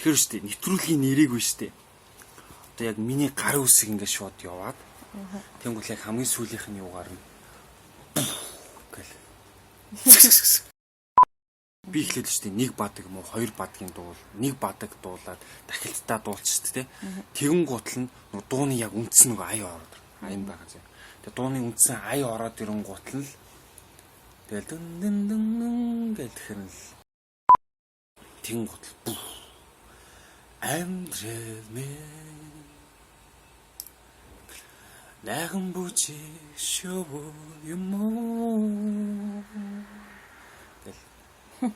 Тэгэхээр штэ нэвтрүүлгийн нэрийг вэ штэ. Одоо яг миний гар үсэг ингээд шууд яваад. Тэнгүүл яг хамгийн сүүлийнх нь юугаар нь гэл. Би ихлээд штэ нэг бадаг юм уу хоёр бадгийн дуул, нэг бадаг дуулаад дахилтдаа дуулчих штэ тий. Тэгэн гутал нь дууны яг үндсэн нэг ая ороод. Аян байгаа зэ. Тэгээ дууны үндсэн ая ороод ирэн гутал нь тэгэл дэн гэл тэгэхээр л тэгэн гутал амьдрал минь найхан бүжи шоу юм уу гэл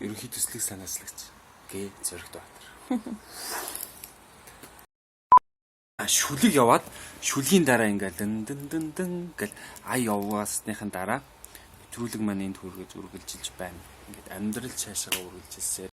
ерөнхий төслийг санааслагч гээ зөрөгт баатар. Шүлэг яваад шүлгийн дараа ингээл дэн гэл ай яваасныхын дараа нэвтрүүлэг маань энд хүргэж үргэлжилж байна. Ингээд амьдрал цаашаа үргэлжилсээр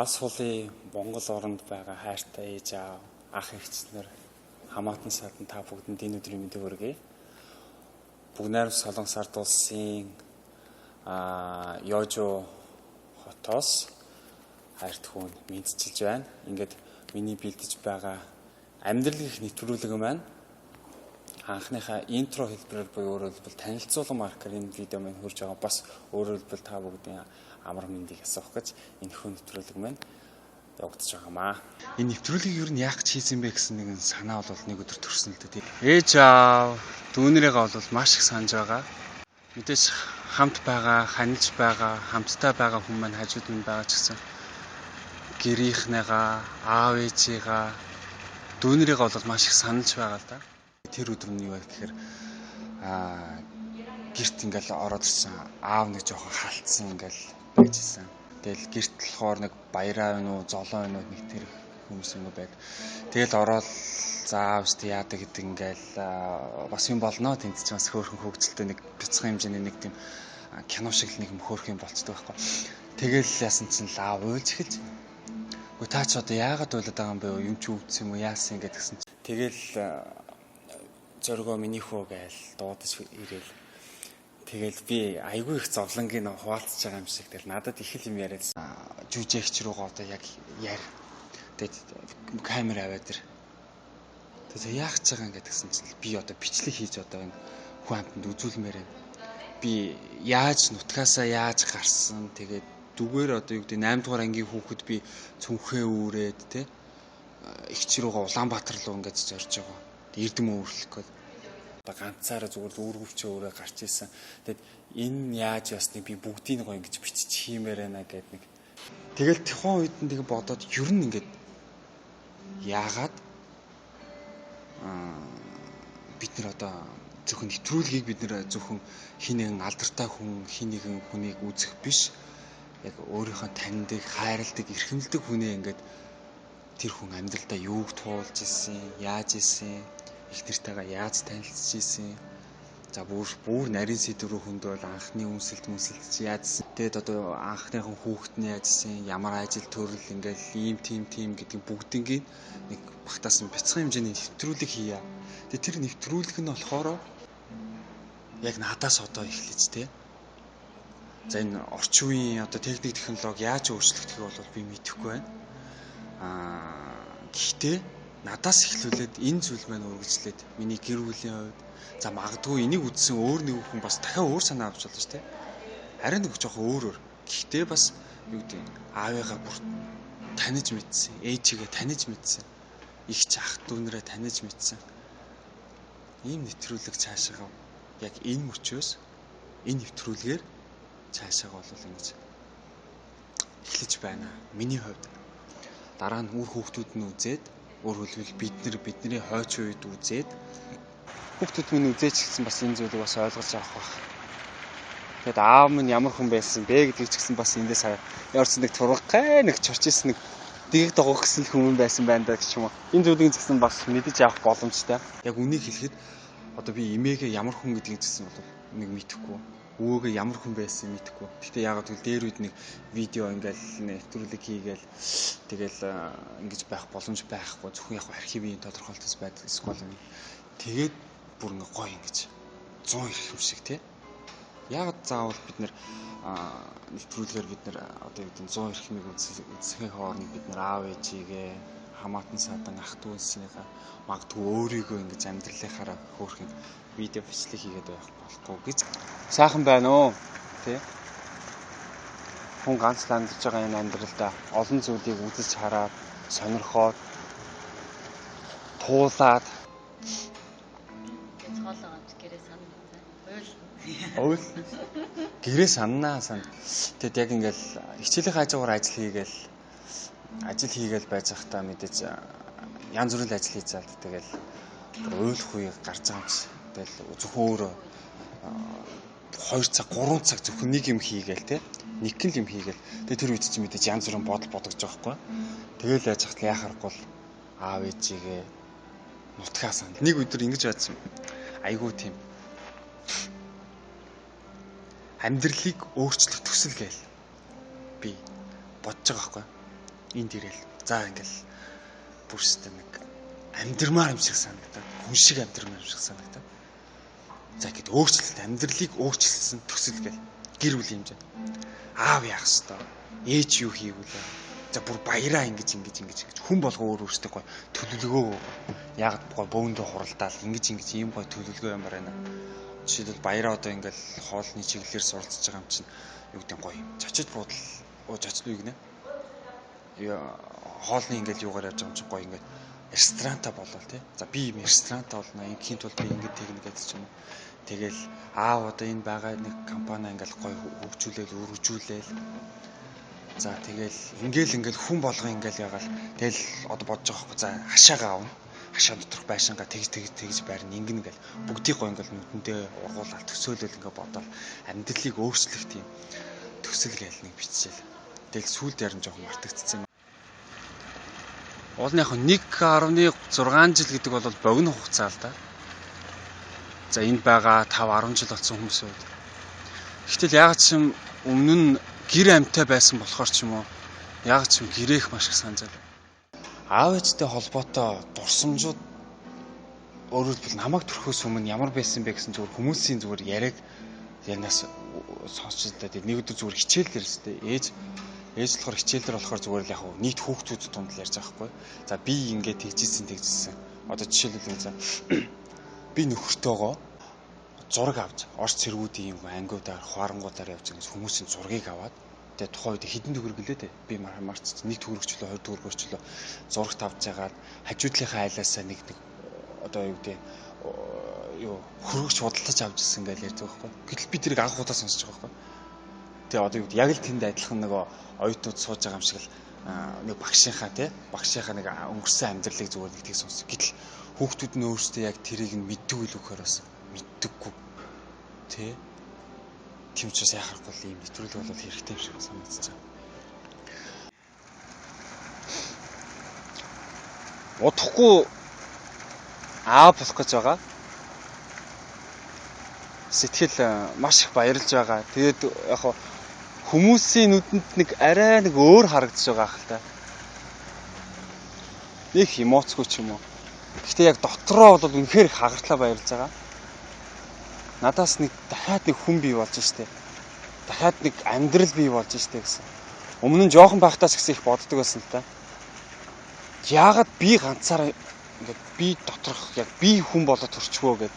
Ас сулын Монгол оронд байгаа хайртай ээж аав, ах эгчнэр, хамаатан садан та бүгдэнд энэ өдрийн мэндийг хүргэе. Бүгд найрамд Солонгос ард улсын Ёжо хотоос хайрт хүн мэдчилж байна. Ингээд миний бэлдэж байгаа амьдралын нэвтрүүлэг маань анхныхаа интро хэлбэрээр буюу өөрөөр хэлбэл танилцуулга маркер энэ видео маань хүрж байгаа. Бас өөрөөр хэлбэл та бүгдийн амар мэндийг асуух гэж энэ хүн нэвтрүүлэг маань явагдаж байгаамаа. Энэ нэвтрүүлгийг юу нь яах гэж хийсэн бэ гэсэн нэгэн санаа бол нэг өдөр төрсөн л дээ. Ээж аав дүүнэрийгээ бол маш их санаж байгаа. Мэдээж хамт байгаа, ханилж байгаа, хамтдаа байгаа хүмүүс маань хажууд нь байгаа ч гэсэн гэрийнхнээгаа, аав ээжийгаа дүүнэрийгээ бол маш их санаж байгаа л да. Тэр өдөр нь юу вэ гэхээр гэрт ингээл ороод ирсэн аав нэг жоохон халтсан ингээл байжсэн. Тэгэл гэрт болохоор нэг баяраа байна уу, золоо байна уу нэг тэр хүмүүс юм байд. Тэгэл ороод заав штэ яадаг гэдэг ингээл бас юм болно. Тэнд ч бас хөөрхөн хөгжилтэй нэг бяцхан хэмжээний нэг тийм кино шиг нэг хөөрхөн болцдог байхгүй. Тэгэл яасан чинь лав уйлж эхэлж. Гэхдээ та ч одоо яагаад уйлаад байгаа юм бэ? Юм ч өвдсөн юм уу? Яасан гэдгсэн чинь. Тэгэл зөргөө миний хөө гээл дуудаж ирээл. Тэгэл би айгүй их зовлонгийн хуваалцж байгаа юм шиг тэгэл надад их л юм яриадсан. Жүжигч рүүгээ одоо яг яар. Тэгээд камер аваад ир. Тэгээд яах гэж байгаа юм гэдгсэн чинь би одоо бичлэг хийж одоо энэ хүн амтанд үзүүлмээр байна. Би яаж нутгаасаа яаж гарсан тэгээд дүгээр одоо юу гэдэг 8 дугаар ангийн хүүхэд би цүнхээ үүрээд те ихч рүүгээ Улаанбаатар руу ингэж зорж байгаа. Эрдэм өөрлөх гээд одоо ганцаараа зүгээр үүргөвчөө өөрөө гарч ийсэн. Тэгэд энэ яаж ясныг би бүгдийг гоё ингэж бичиж хиймээр байна гэд нэг. Тэгэл тухайн үед нь тэгээ бодоод ер нь ингэж яагаад бид нар одоо зөвхөн нэвтрүүлгийг бид нар зөвхөн хин нэгэн алдартай хүн хин нэгэн хүнийг үзэх биш. Яг өөрийнхөө таньдаг, хайрладаг, эрхэмлдэг хүнээ ингээд тэр хүн амьдралдаа юуг туулж исэн, яаж исэн, их нартайгаа яаж танилцж ийсэн. За бүр нарийн сэдв рүү хөндөөл анхны үнсэлт чи яадсан. Тэгээд одоо анхныхан хүүхэд нь яажсэн, ямар ажил төрөл ингээл ийм тийм гэдэг бүгднийг нэг багтаасан бяцхан хэмжээний нэвтрүүлэг хийя. Тэгээд тэр нэвтрүүлэг нь болохоор яг надаас одоо эхлэж те. За энэ орчин үеийн одоо техник технологи яаж өөрчлөгдөхийг бол би мэдэхгүй байна. Гэхдээ надаас эхлүүлээд энэ зүйл маань үргэлжлээд миний гэр бүлийн хувьд за магадгүй энийг үзсэн өөр нэг хүн бас дахиад өөр санаа авч болно шүү дээ. Харин нэг жоохон өөрөөр. Гэхдээ бас юу гэдэг аавыгаа бүр таних мэдсэн, ээжигээ таних мэдсэн, их ах дүүнэрээ таних мэдсэн. Ийм нэвтрүүлэг цаашаа яг энэ мөчөөс энэ нэвтрүүлгээр цаашаа бол ингэж эхлэж байна. Миний хувьд дараа нь үр хүүхдүүд нь үзээд өөр хэлбэл бидний хойч үед үзээд хүүхдүүд минь үзээч гэсэн бас энэ зүйлийг бас ойлгож авах байх. Тэгэд аав минь ямар хүн байсан бэ гэдгийг ч гэсэн бас эндээс яарсан нэг тургай нэг чорчис нэг дэг догох гэсэн хүн байсан байна даа гэх юм уу. Энэ зүйлийг ч гэсэн бас мэдэж авах боломжтой. Яг үнийг хэлэхэд одоо би эмээгээ ямар хүн гэдгийг ч гэсэн бол нэг мэдэхгүй. Өвөөгөө ямар хүн байсан мэдэхгүй. Гэхдээ яагаад гэвэл дээр үед нэг видео ингээл нэвтрүүлэг хийгээл тэгэл ингэж байх боломж байхгүй. Зөвхөн яг архивын тодорхойлолтос байдаг эсвэл тэгээд бүр ингээ гоё ингэж 100 ирэх юм шиг тий. Яагаад заавал бид нэр нэвтрүүлгээр бид нэр одоо юу гэдэг 100 ирэх мэг үзэхийн хооронд бид нэр аав ээжигээ хамаатан садан ах дүүсийнхаа магадгүй өөрийгөө ингэж амьдралынхаараа хөөрхөн видео бичлэг хийгээд байх болохгүй гэж сайхан байна уу тий. Хүн ганц л амьдарч байгаа энэ амьдралдаа олон зүйлийг үзэж хараад сонирхоод туулаад ойл гэрээ санаа сан. Тэгэд яг ингээл хичээлийн хажуугаар ажил хийгээл байж захтаа мэдээж янз бүрийн ажил хийж заад тэгэл ойлох үе гарч байгаа юм чи. Тэгэл зөвхөн өөрөө 2 цаг 3 цаг зөвхөн нэг юм хийгээл те. Нэг юм хийгээл. Тэгээ тэр үед чи мэдээж янз бүрийн бодол бодогдож байгаа байхгүй. Тэгэл яаж захтал яхахгүй аав ээжигээ нутгаас нэг өдөр ингэж байдсан. Айгуу тийм амьдралыг өөрчлөх төсөл гээл би бодож байгаа байхгүй. Энд ирээл. За ингээл бүрстэй нэг амьдрмаар юм шиг санагдаад, хүн шиг амьдрмаар юм шиг санагдаад. За гэд амьдралыг өөрчилсөн төсөл гээл гэр бүлийн хэмжээ. Аав яах ёстой. Ээж юу хийвүлээ. За бүр баяраа ингэж хүн болго өөр өөртөө гой төлөвлөгөө яг гой бөөндөө хуралдаал ингэж ийм гой төлөвлөгөө юм байна. Жишээлбэл баяраа одоо ингээл хоолны чиглэлээр суралцж байгаа юм чинь юу гэдэг гой чочид буудал чочид үг нэ. Хоолны ингээл юугаар явж байгаа юм чинь гоё ингээд ресторантаа болол тий. За би юм ресторантаа болно. Ингийн тулд би ингээд тэгнэ гэдэг ч юм уу. Тэгэл аав одоо энэ байгаа нэг компани ингээл гоё хөгжүүлээл өргөжүүлээл. За тэгэл ингээл хүн болгоо ингээл ягаал тэгэл одоо бодож байгаа хгүй. За хашаага аавна. Хашаа доторх байшингаа тэгж байрна ингэнэ гэл бүгдийг гоё ингээл нүдэндээ ургуулаад төсөөлөл ингээд бодоод амьдралыг өөрчлөх тийм төсөл гээл нэг биччихэл. Тэгэл сүүлд ярин жоохон мартагдчихсан юм. Уул нь яг 1.6 жил гэдэг бол богино хугацаа л да. За энд байгаа 5-10 жил болсон хүмүүсүүд. Гэтэл яг ч юм өмнө нь гэр амьтаа байсан болохоор ч юм уу яг ч юм гэрээх маш их санджал. Аав ээжтэй холбоотой дурсамжууд өөрөөр хэлбэл намайг төрөхөөс өмнө ямар байсан бэ гэсэн зүгээр хүмүүсийн зүгээр яриаг янаас сонсч та нэг өдөр зүгээр хичээл дээр өстэй ээж болохоор хичээл дээр болохоор зүгээр л яг нийт хүүхдүүд тунд л ярьж байгаа хгүй. За би ингээд тэгжсэн. Одоо жишээлбэл за би нөхөртөөгөө зураг авч орц цэргүүдийн ангиудаар хуарангуудаар явж байгаа хүмүүсийн зургийг аваад тэгээ тухайн үед хэдэн төгрөг гэлээ те би марцсан 1 төгрөгчлөө 20 төгрөгчлөө зурагт авч ягаад хажуудлынхаа айлаасаа нэг одоо юу гэдэг хөргөж худалдаж авч ирсэн гэж ярьж байгаа байхгүй. Гэтэл би тэрийг анх удаа сонсож байгаа байхгүй. Тэгээ одоо юу яг л тэнд адилхан нөгөө оюутнууд сууж байгаа юм шиг л нэг багшийнхаа нэг өнгөрсөн амьдралыг зүгээр нэг тийг сонсож. Гэтэл хүүхдүүд нь өөрсдөө яг тэрийг нь мэддэг үл үхээр бас мэддэггүй. Тэ? Тийм ч бас яхахгүй ийм нэвтрүүлэг бол хэрэгтэй юм шиг санагдаж байна. Удахгүй аав болох гэж байгаа. Сэтгэл маш их баярлж байгаа. Тэгээд яг хүмүүсийн нүдэнд нэг арай нэг өөр харагдаж байгаа хэл та. Нэг эмоцгүй ч юм уу. Гэхдээ яг дотроо бол үнэхээр их хагартлаа баярлж байгаа. Надаас нэг дахиад нэг хүн бий болж штэ. Дахиад нэг амьдрал бий болж штэ гэсэн. Өмнө нь жоохон байхдаас гэсэн их боддог байсан л та. Яагаад би ганцаараа ингээд би доторх яг би хүн болоод төрчихвөө гэд.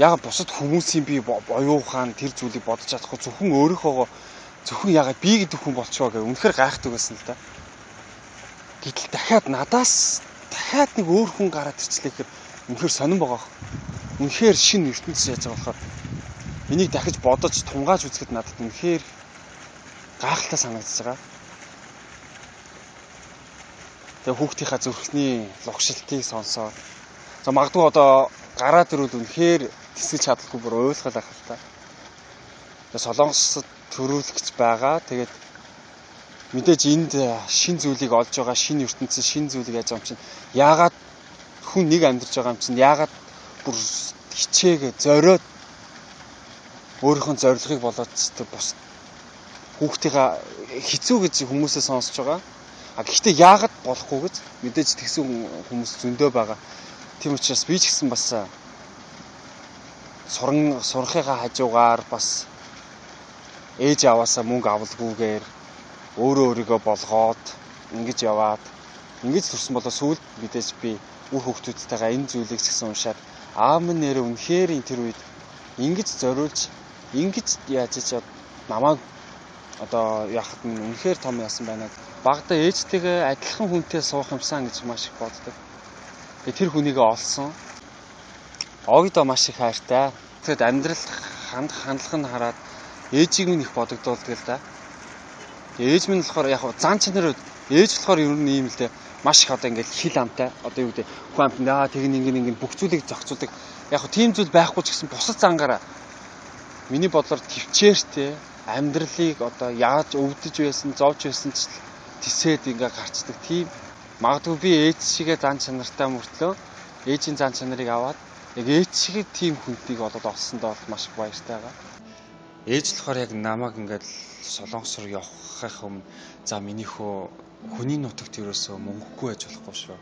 Яагаад бусад хүмүүсийн би оюухан тэр зүйлийг бодож чадахгүй зөвхөн өөрийнхөө зөвхөн яагаад би гэдэг хүн болчихвоо гэх үнэхээр гайхдаг байсан л та. Гэтэл дахиад надаас дахиад нэг өөр хүн гараад ирчлээхээр үнэхээр сонирн байгаа. Үнэхээр шинэ ертөнцийн яаж байгаа болохоор энийг дахиж бодож тунгааж үзэхэд надад үнэхээр гайхалтай санагдаж байгаа. Тэгээ хүүхдийнхаа зүрхний лугшилтыг сонсоод за магадгүй одоо гараад ирвэл үнэхээр тэсэлж чадлаггүй бүр ойлгол ах л та. Тэгээ Солонгосод төрүүлэгч байгаа. Тэгээд мэдээж энд шин зүйлийг олж байгаа, шин ертөнцийн шин зүйлийг яаж байгаа юм чинь яагаад хүн нэг амьдарч байгаа юм чинь яагаад бүр хичээгээ зориод өөрийнхөө зорилгыг болоод бус хүүхдийнхаа хэцүү гэж хүмүүсээ сонсож байгаа. Гэхдээ яагаад болохгүй гэж мэдээж тэгсэн хүмүүс зөндөө байгаа. Тийм учраас би ч гэсэн бас сурахыгаа хажуугаар бас ээж аваасаа мөнгө авалгүйгээр өөрийгөө болгоод ингэж яваад ингэж төрсөн болоо сүүлд мэдээж би үр хүүхдүүдтэйгээ энэ зүйлийг ч гэсэн уншаад аав минь нэрээ үнэхээр энэ тэр үед ингэж зориулж ингэж яаж ч намайг одоо яхад минь үнэхээр том яасан байна. Багада ээжтэйгээ адилхан хүнтэй суух юмсан гэж маш их боддог. Тэр хүнийгээ олсон. Огдоо маш их хайртай. Тэгэд амьдрал хандлага нь хараад ээжийг минь их бодогдуулдаг л да. Ээж минь болохоор яг зан чанар ээж болохоор ер нь ийм л дээ. Маш их одоо ингээл хил амтай. Одоо юу гэдэг хүн амт тэг ингэ бүх зүйлийг зохицуулдаг. Яг тийм зүйл байхгүй ч гэсэн бусад зангаараа миний бодлоор төвчээртэй амьдралыг одоо яаж өвдөж байсан, зовж байсан ч тисээд ингээ гарчдаг. Тийм магадгүй би ээж шигээ зан чанартай мөртлөө ээжийн зан чанарыг аваад яг ээж шиг тийм хүнтийг олоод олсондоо бол маш их баяртай байгаа. Ээж болохоор яг намайг ингээд Солонгос руу явахын өмнө за минийхөө хүний нутагт ерөөсөө мөнгөгүй байж болохгүй шүү.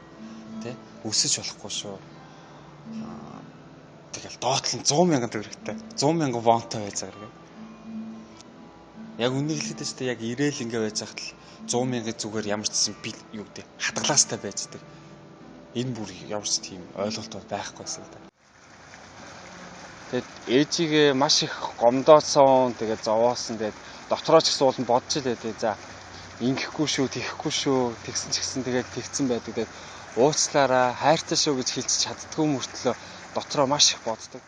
Тэ? Өсөж болохгүй шүү. Тэгэл доотлон 100,000 төгрөгтэй. 100,000 вонтой байж байгаа гэх. Яг үнийг хэлээд шүү дээ. Яг ирээл ингээ байж хахад л 100,000 зүгээр ямар ч гэсэн би юу гэдэг хатгалаастай байждаг. Энэ бүр ямар ч тийм ойлголт бол байхгүйсэн л да. Тэгэд ээжигээ маш их гомдоосон, тэгээд зовоосон, тэгээд дотроо ч гэсэн уулын бодж илээ дээ. За ингэхгүй шүү, тийхгүй шүү, тэгсэн ч гэсэн тэгээд тэгсэн байдаг. Тэгээд уучлаарай, хайртай шүү гэж хэлж чаддгүй мөртлөө дотроо маш их боддог.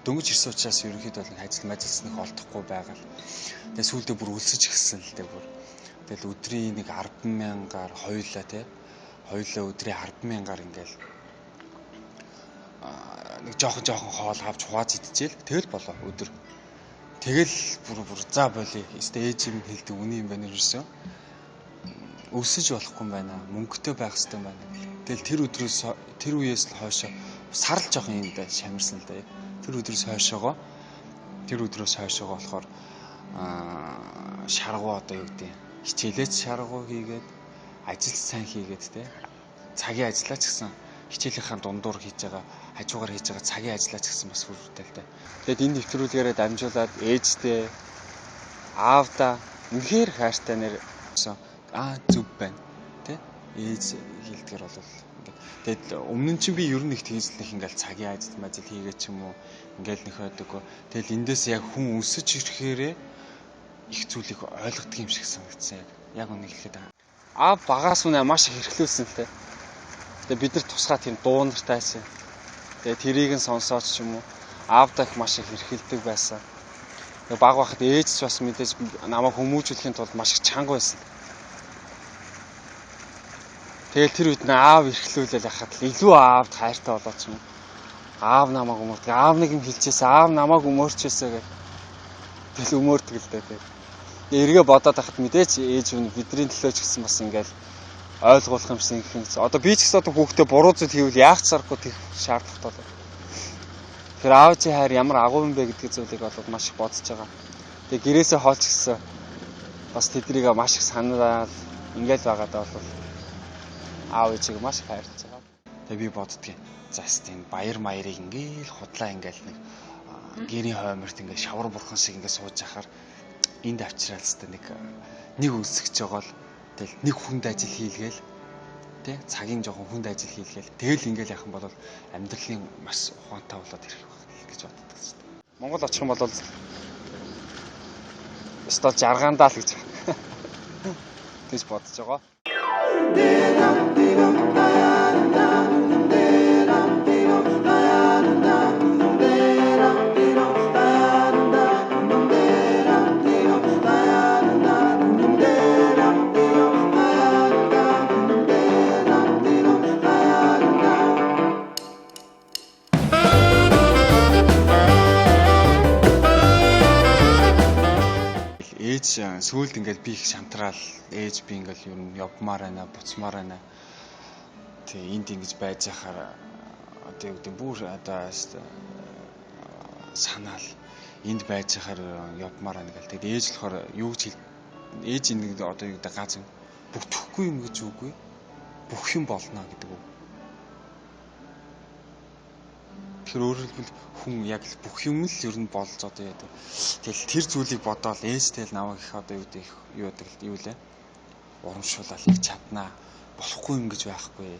Дөнгөж ирсэн учраас ерөнхийдөө бол ажил мажилсныг олдохгүй байгаа л. Тэгээд сүүлдээ бүр өлсөж гисэн л дээ бүр. Тэгэл өдрийн нэг 10,000-аар хоёулаа тий. Хоёулаа өдрийн 10,000-аар ингээл нэг жоохон хоол авч хувааж идчихэл тэгэл болоо өдөр. Тэгэл бүр за болий. Эсвэл ээж юм хэлдэг үний юм байна ерөөсөө. Өсөж болохгүй юм байна. Мөнгөтэй байх хэрэгтэй юм байна. Тэгэл тэр үеэс л хойшоо сарл жоохон юм да шамирсан л да. Тэр өдрөөс хойшоогоо болохоор шаргуу одоо юу гэдэг хичээлээч шаргуу хийгээд ажил сайн хийгээд те цагийн ажиллаа ч гэсэн хичээлийнхаа дундуур хийж байгаа хажуугаар хийж байгаа цагийн ажиллаа ч гэсэн бас хүртэл те. Тэгэд энэ нэвтрүүлгээрээ дамжуулаад ээжтэй аавда үнэхээр хайртай нэр зүв байна те ээж хэлдгэр бол ингээд тэгэд өмнө нь чинь би ер нь их тэгжлэх ингээл цагийн ажил хийгээ ч юм уу ингээл нөх байдаггүй. Тэгэл эндээс яг хүн өсөж ирэхээрээ их зүйлийг ойлгодог юм шиг санагдсан. Яг үнийг хэлэхэд багаас үнэ маш их хэрхлүүлсэн л те. Тэгээ бид нар тусгай тийм дуу нартайсэн. Тэгээ тэрийг нь сонсоод ч юм уу аавдаа их маш их хэрхэлдэг байсан. Тэгээ баг байхад ээж ч бас мэдээж намайг хүмүүжүүлэхийн тулд маш их чанга байсан. Тэгэл тэр үед аав эрхлүүлэл яхад л илүү аавд хайртай болоод ч юм. Аав намайг өмөрдөг. Аав нэг юм хэлчихсэн. Аав намайг өмөрчөөсөө гэх. Тэгэл өмөрдөг л дээ. Эргээ бодоод байхад мэдээч ээж минь бидний төлөө ч гэсэн бас ингээл ойлгуулах юмсан гэх юм. Одоо би ч гэсэн одоо хүүхдээ буруу зүйл хийвэл яах ч аргагүй тийх шаардлагатай болов. Тэгэхээр аав чи хайр ямар агуу юм бэ гэдгийг зүйлийг бол маш их бодож байгаа. Тэгээ гэрээсээ хоолч гисэн бас тэднийг маш их санаад ингээл байгаадаа бол аав ээжийг маш их хайрлаж байгаа. Тэгээ би боддгийн. За тийм баяр маярыг ингээл худлаа ингээл нэг гэрийн хойморт ингээл шавар бурхан шиг ингээд сууж яхаар энд авчраад хэвээр нэг үсгэж байгаа л тэгэл нэг хүнд ажил хийлгээл тий цагийн жоохон хүнд ажил хийлгээл тэгэл ингээл яхан бол амьдралын маш ухаантай болоод ирэх байх гэж боддог шүү дээ. Монгол очих юм бол стол жаргаандаа л гэж тийж бодож байгаа. Сүүлд ингээд би их шантраал ээж би ингээд ер нь явмаар байна, буцмаар байна. Тэгээ энд ингэж байж яхаар одоо юу гэдэг бүр одоо санаал энд байж яхаар явмаар байна гэл. Тэгээд ээж болохоор юу гэж ээж энэ одоо юу гэдэг гац бүтэхгүй юм гэж үгүй. Бүх юм болно гэдэг үг. Тэр өөрөөр хэлбэл хүн яг бүх юм л ер нь болж одоо яа. Тэгэл тэр зүйлийг бодоол ээжтэй л намайг их одоо юу лээ. Урамшуулаад их чаднаа. Болохгүй юм гэж байхгүй.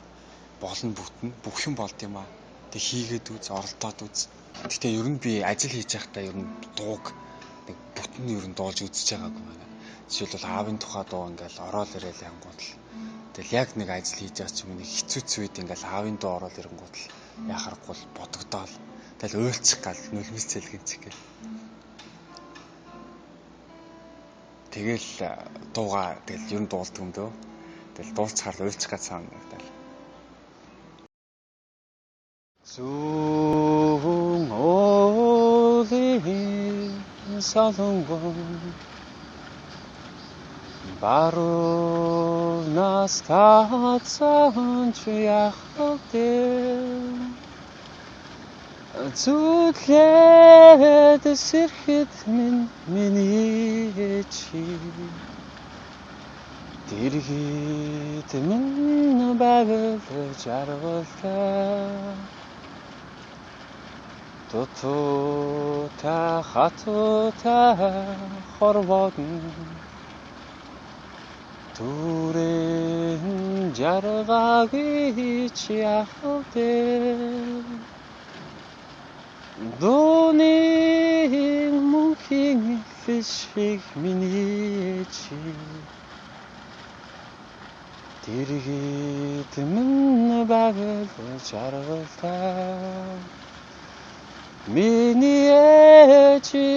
Болно бүтэн бүх юм болд юм аа. Тэг хийгээд үз, оролдоод үз. Гэхдээ ер нь би ажил хийж байхдаа ер нь дууг нэг бүтэн ер нь дуулж үзэж байгаагүй байна. Жишээлбэл аавын тухай дуу ингээл ороод ирээл янгууд л. Тэгэл яг нэг ажил хийж байгаа ч юм нэг хэцүү үед ингээл аавын дуу ороод ирэнгууд л яхахгүй бодогдоол. Тэгэл уйлчих гал нүлмэс цэлгэнчих гээ. Тэгэл дуугаа тэгэл ер нь дуулдаг юм дөө. Тэгэл дуулцахаар уйлчих гал цаана тэгэл. Зүн оолийн салонгон баруунаас тацсан чуяхалтэй зүлээд сэрхэд миний чи дэргэд минь байвал жаргалтай тутута хатута хорводн Түрэн жаргагийн чиахалтэй Дууны мөнхийн фишиг миний чи дэргэд минь байвал жаргалтай миний чи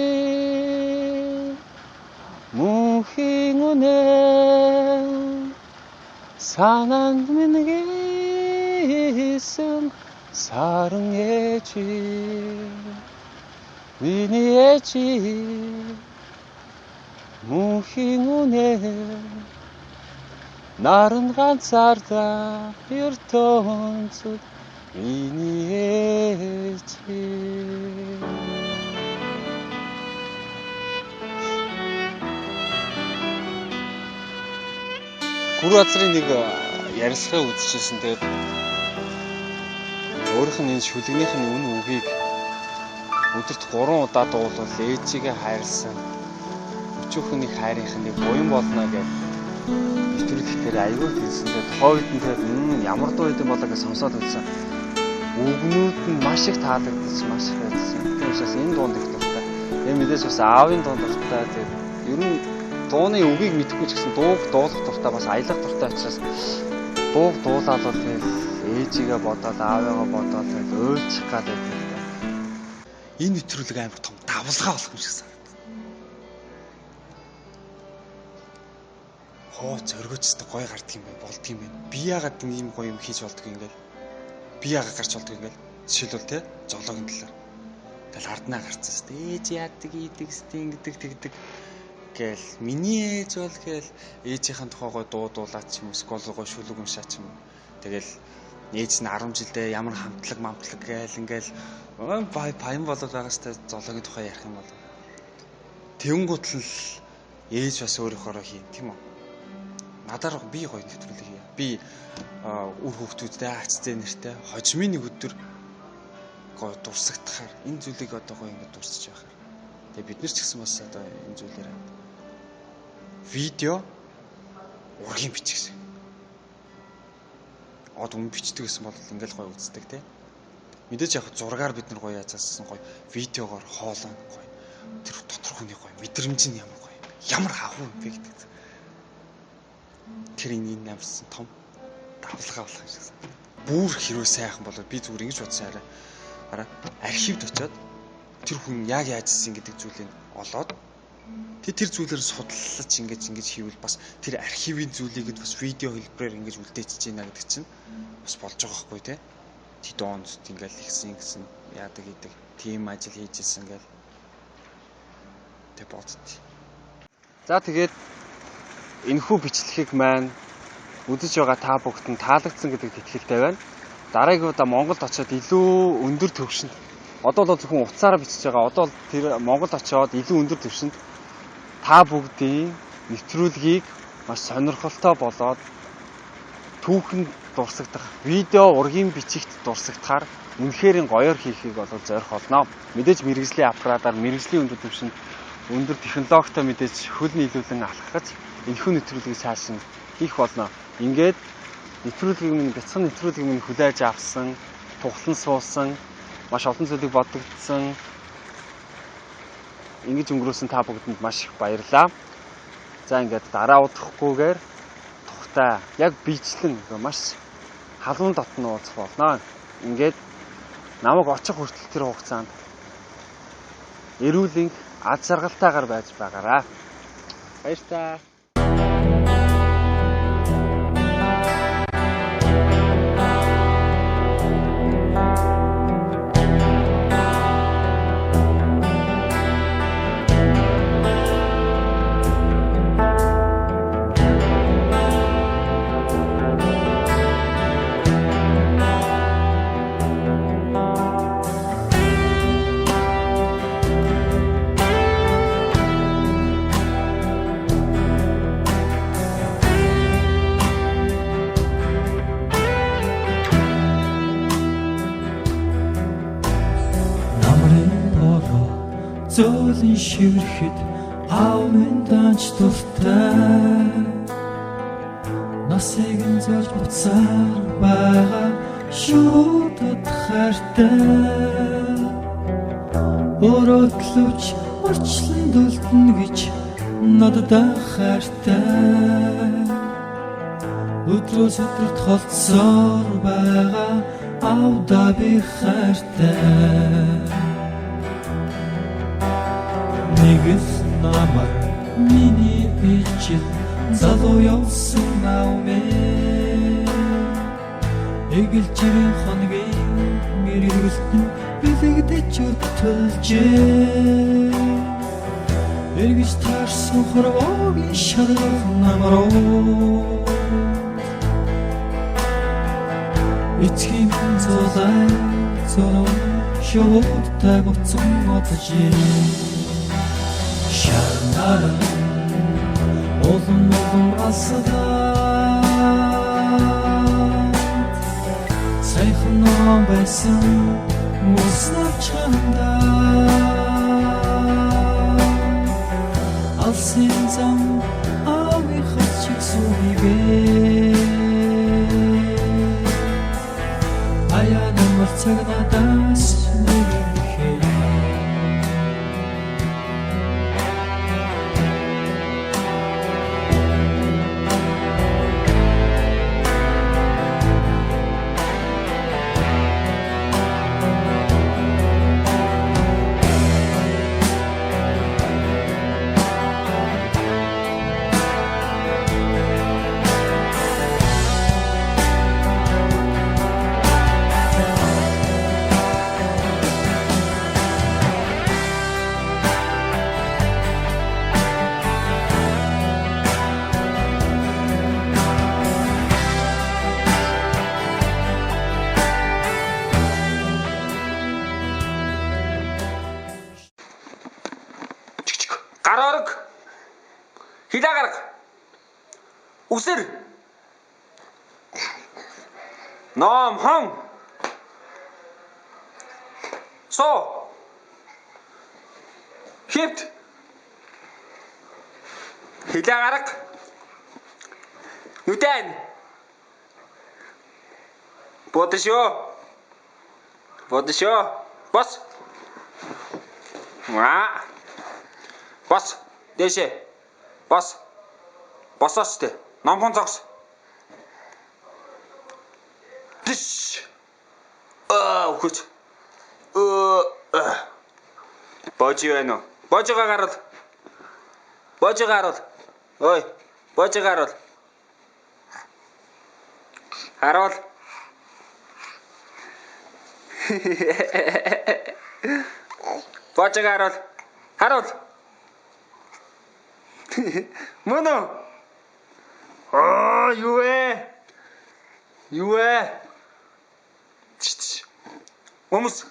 мөнхийн үнэ санаанд минь гисэн саран ээжи миний ээжи мөнхийн үнэ наран ганцаарда ертөнцөд миний ээжи Гүр газрын нэг ярилцлага үзчихсэн. Тэгээд өөрийнх нь энэ шүлэгнийх нь үнэ үгийг өдөрт 3 удаа дуулвал ээжигээ хайрлсан. Өчүүхний хайрынх нь буян болно гэж нэвтрүүлэгтэр аягүй хэлсэн. Тэгээд хойд нь тэгээд ямар дуу идэм болоо гэж сонсоод үзсэн. Үгнүүд нь маш их таалагдсан, маш их байсан. Тийм учраас энэ дуунд их дуртай. Энэ мэдээж бас аавын дуунд дуртай. Тэгээд ер нь дууны үгийг мэдэхгүй ч гэсэн дууг дуулах дуртай бас аялах дуртай учраас дууг дуулаад бол тэгэл ээжигээ бодоод аавыгаа бодоод тэгэл уйлчих гад байдаг. Энэ нэвтрүүлэг амар том давлгаа болох юм шиг санагдав. Хоо зөргөөчтэй гоё гардг юм бай, болдг юм байна. Би яагаад ийм гоё юм хийж болдг юм ингээл. Би яагаад гарч болдг юм ингээл. Жишээлбэл те зоологийн талаар. Тэгэл арднаа гарцсан шүү дээ. Ээж яадаг, ийдэг, стинг гэдэг тэгдэг. гээл миний ээж бол гээл ээжийнхэн тухайгоо дуулаад ч юм уу сколгоо шүлэг уншаач юм. Тэгэл ээж нь 10 жилдээ ямар хамтлаг гээл ингээл баян болоод байгаа сте зоолоогийн тухай ярих юм бол тэнгуут л ээж бас өөрийнхоороо хийн тийм үү. Надаар би гоё нэвтрүүлэг хий. Би үр хөвгтүүдтэй ачтай нэртэй хожимын нэг өдөр гоё дурсагдахаар энэ зүйлийг одоо гоё ингэ дурсаж байхаар. Тэгээ бид нар ч гэсэн бас одоо энэ зүйлээр видео ургийн бичих гэсэн. Од өмнө бичдэг гэсэн бол ингээл гоё үздэг тий. Мэдээж яг зургаар бид нар гоё яцаасан гоё видеогоор хоолоо гоё. Тэр дотор хүний гоё мэдрэмж нь ямар гоё. Ямар хавх юм бэ гэдэг. Тэр энэ намсан том давлага болох юм шиг. Бүр хэрвээ сайхан болоод би зүгээр ингэж бодсон арай архивд очиод тэр хүн яг яажсэн гэдэг зүйлийг олоод тэр зүйлээр судлалж ингэж хийвэл бас тэр архивын зүйлийг бас видео хэлбэрээр ингэж үлдээчихэж байна гэдэг чинь бас болж байгаа хгүй тий. Тэд онд ингээл ихсэн гэсэн яадаг идэг тим ажил хийжсэн гэл тэг бодт. За тэгээд энэхүү бичлэгийг маань үзэж байгаа та бүгд нь таалагдсан гэдэгт итгэлтэй байна. Дараагийн удаа Монголд очиод илүү өндөр түвшинд одоо л зөвхөн утсаараа бичиж байгаа. Одоо л тэр Монголд очиод илүү өндөр түвшинд та бүгдийн нэвтрүүлгийг маш сонирхолтой болоод түүхэнд дурсагдах, видео ургийн бичигт дурсагдахаар үнэхээр гоёор хийхийг бол зорих болно. Мэдээж мэргэжлийн аппаратаар мэргэжлийн өндөр түвшинд өндөр технологитой мэдээж хөл нийлүүлэн алхахж энэхүү нэвтрүүлгийг цааш нь хийх болно. Ингээд нэвтрүүлгийг минь бяцхан нэвтрүүлгийг минь хүлээж авсан, тухлан суусан, маш олон зүйлийг бодогдсон. Ингэж өнгөрөөсөн та бүгдэнд маш их баярлалаа. За ингээд дараа удахгүйгээр тухтай яг бичлэн маш халуун дотн уулзах болно. Ингээд намайг очих хүртэл тэр хугацаанд эрүүл аз жаргалтайгаар байж байгаарай. Баярлалаа. Зөөлөн шиврэхэд аав минь данч дуртай насыг нь зорж буцаар байгаа шуудад хайртай өөрөө төлөвч орчлон дөлдөн гэж надад хайртай өдрөөс өдөрт холцоор байгаа аавда би хайртай нэгс намар миний ичил залуу явсан наумэ эгэлжирийн хоногийн мэргэлтэн бэлэгдэж өтөлжээ эргэж таарсан хорвоогийн шалгал намаруу эцгийн зулай зураг шуудтай буцсан одожээ Шарнаран олон асгаад сайхан ном байсан муснав чамдаа алсын зам ави хачиг сүнибээ аяа намар цаг надаас Үсэр. Ном хон. Со. Хит. Хилээ гарга. Нүдэн. Бодшоо. Бос. Бос. Дэшээ. Бос. Босоос тэ. Номхон зогс. Тиш. Үхэж. Божи байна уу? Божигаа гарал. Ой, божигаа харуул. Харуул. Божигаа харуул. Мөн үү? Юу вэ? Өмс.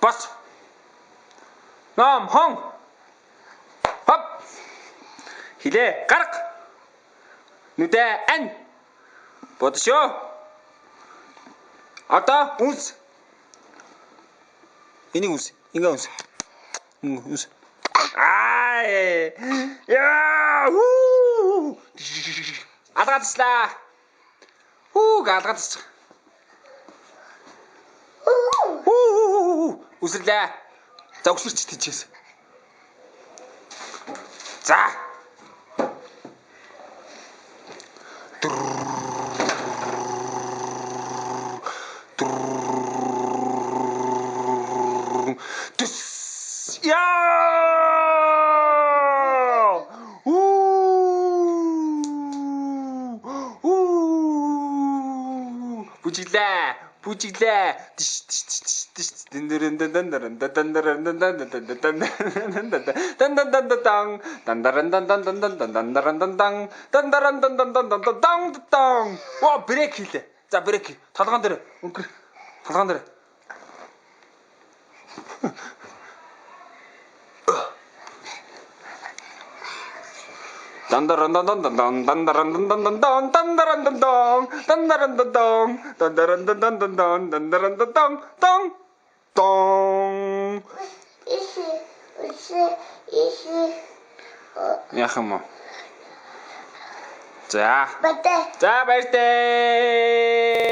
Бас. Ном хон. Хоп. Хилээ гарга. Нүдэ ань. Бодшоо. Одоо үнс. Энийг үнс. Ингээ үнс. Үнс. Яа! Алгадслаа. Алгадс. Үсэрлээ. За өсөрч тийчээс. За. Бүжиглээ. Брейк хийлээ. За брейк. Толгоон дээр өнгөр. Толгоон дээр. Яах юм. За баяртай.